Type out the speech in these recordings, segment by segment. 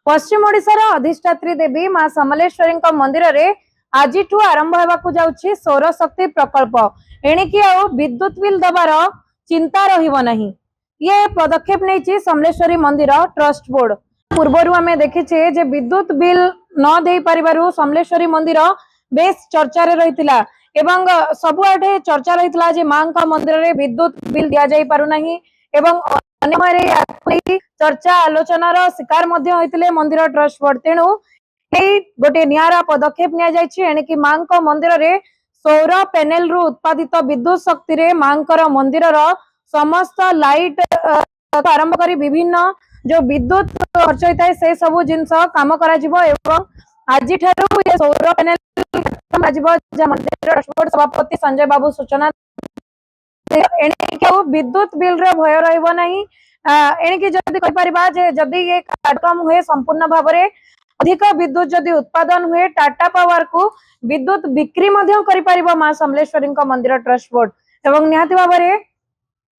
पश्चिम ओडिशार अधिष्ठात्री देवी मां समलेश्वरी मंदिर रे आज आरंभ होगा सौर शक्ति प्रकल्प एणिकी विद्युत बिल दबार चिंता रही। ये पदक्षेप नहीं समलेश्वरी मंदिर ट्रस्ट बोर्ड पूर्वर आम देखीचे जे विद्युत बिल न दे पारिबारु समलेश्वरी मंदिर बेस चर्चा रही एवं सबुआठे चर्चा रही जे मां का मंदिर रे विद्युत बिल दि जाई पारु नाही एवं चर्चा आलोचनार शिकार होते मंदिर ट्रस्ट बोर्ड तेणु गोटे नियारा पदक्षेप नि मां मंदिर रे सौर पैनल रु उत्पादित विद्युत शक्ति रे मां मंदिर समस्त लाइट आरंभ कर विभिन्न जो विद्युत खर्च होता है से सब जिनस काम करा आज सौर पैनल मंदिर ट्रस्ट बोर्ड सभापति संजय बाबू सूचना विद्युत बिल रे भय रहिबो नहीं। एणिकी जदि कहि परिबा जे जदि ये कार्यक्रम हुए संपूर्ण भाव में अधिक विद्युत जदि उत्पादन हुए टाटा पावर को विद्युत बिक्री करि परिबो मां समलेश्वरी मंदिर ट्रस्ट बोर्ड एवं निहाती भाव में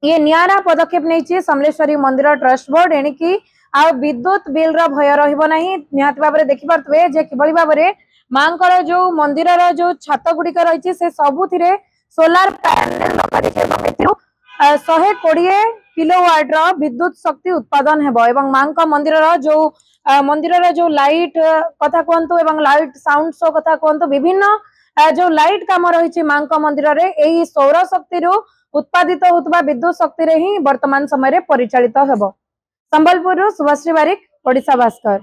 ये नियारा पदक्षेप नहीं समलेश्वरी मंदिर ट्रस्ट बोर्ड एणिकी आ विद्युत बिल रो भय रहिबो नहीं। निहाती भाव में देखि पारथुवे जे किबळी भाव में मांकर जो मंदिर जो छात गुड़िक रही से सबुथिरे सोलार पैनल लगा 120 किलोवाट रो विद्युत शक्ति उत्पादन हेबो एवं मां मंदिर जो लाइट कथा कहतु एवं लाइट साउंड शो कथा कहतु विभिन्न जो लाइट काम रही मां मंदिर रे एही सौर शक्ति उत्पादित होतबा विद्युत शक्ति रे ही वर्तमान समय रे परिचालित हेबो। संबलपुर सुभाश्री बारिक, ओडिशा भास्कर।